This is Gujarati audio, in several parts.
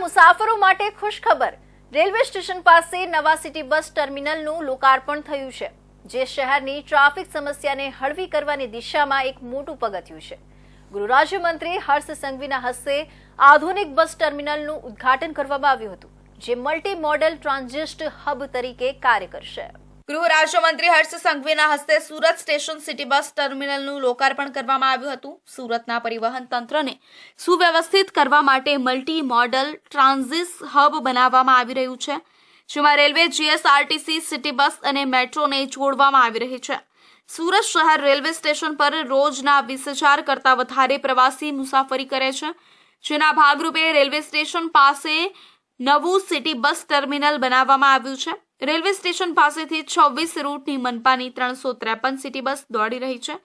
મુસાફરો માટે ખુશખબર રેલવે સ્ટેશન પાસે નવા સિટી બસ ટર્મિનલનું લોકાર્પણ થયું છે, જે શહેરની ટ્રાફિક સમસ્યાને હળવી કરવાની દિશામાં એક મોટું પગથિયું છે। ગૃહ રાજ્યમંત્રી હર્ષ સંઘવીના હસ્તે આધુનિક બસ ટર્મિનલનું ઉદ્ઘાટન કરવામાં આવ્યું હતું, જે મલ્ટી મોડલ ટ્રાન્ઝિટ હબ તરીકે કાર્ય કરશે। ગૃહ રાજ્યમંત્રી હર્ષ સંઘવીના હસ્તે સુરત સ્ટેશન સિટી બસ ટર્મિનલનું લોકાર્પણ કરવામાં આવ્યું હતું। સુરતના પરિવહન તંત્રને સુવ્યવસ્થિત કરવા માટે મલ્ટી મોડલ ટ્રાન્ઝિટ હબ બનાવવામાં આવી રહ્યું છે, જેમાં રેલવે, જીએસઆરટીસી, સિટી બસ અને મેટ્રોને જોડવામાં આવી રહી છે। સુરત શહેર રેલવે સ્ટેશન પર રોજના 20,000 કરતાં વધારે પ્રવાસી મુસાફરી કરે છે, જેના ભાગરૂપે રેલવે સ્ટેશન પાસે નવું સિટી બસ ટર્મિનલ બનાવવામાં આવ્યું છે। રેલવે સ્ટેશન પાસેથી 26 રૂટની મનપાની 353 સિટી બસ દોડી રહી છે,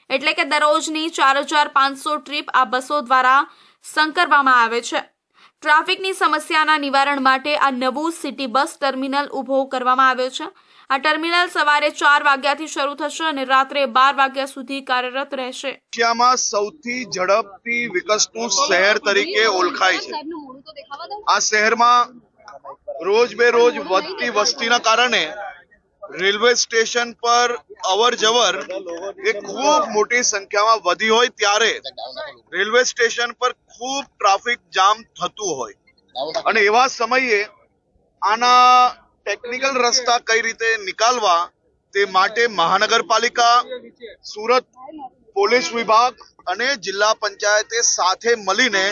એટલે કે દરરોજની 4,500 ટ્રીપ આ બસો દ્વારા સંકરવામાં આવે છે। ટ્રાફિકની સમસ્યાના નિવારણ માટે આ નવું સિટી બસ ટર્મિનલ ઊભો કરવામાં આવ્યો છે। આ ટર્મિનલ સવારે 4 વાગ્યાથી શરૂ થશે અને રાત્રે 12 વાગ્યા સુધી કાર્યરત રહેશે। એશિયામાં સૌથી ઝડપથી વિકસતું શહેર તરીકે ઓળખાય છે। આ શહેરમાં રોજ બેરોજ વધતી વસ્તીના કારણે રેલવે સ્ટેશન પર અવર જવર એ ખૂબ મોટી સંખ્યામાં વધી હોય ત્યારે રેલવે સ્ટેશન પર ખૂબ ટ્રાફિક જામ થતું હોય અને એવા સમયે આના ટેકનિકલ રસ્તા કઈ રીતે નિકાલવા તે માટે મહાનગરપાલિકા, સુરત પોલીસ વિભાગ અને જિલ્લા પંચાયતે સાથે મળીને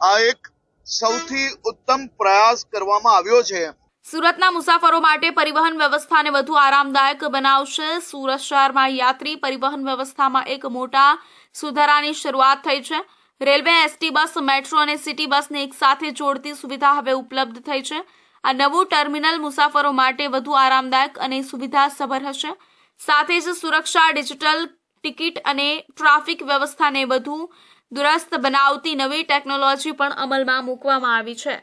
આ એક સૌથી ઉત્તમ પ્રયાસ કરવામાં આવ્યો છે। સુરતના મુસાફરો માટે પરિવહન વ્યવસ્થાને વધુ આરામદાયક બનાવશે। સુરત શહેરમાં યાત્રી પરિવહન વ્યવસ્થામાં એક મોટા સુધારાની શરૂઆત થઈ છે। રેલવે, એસટી બસ, મેટ્રો અને સિટી બસને એક સાથે જોડતી સુવિધા હવે ઉપલબ્ધ થઈ છે। આ નવું ટર્મિનલ મુસાફરો માટે વધુ આરામદાયક અને સુવિધાસભર હશે। સાથે જ સુરક્ષા, ડિજિટલ ટિકિટ અને ટ્રાફિક વ્યવસ્થાને વધુ દુરસ્ત બનાવતી નવી ટેકનોલોજી પણ અમલમાં મૂકવામાં આવી છે।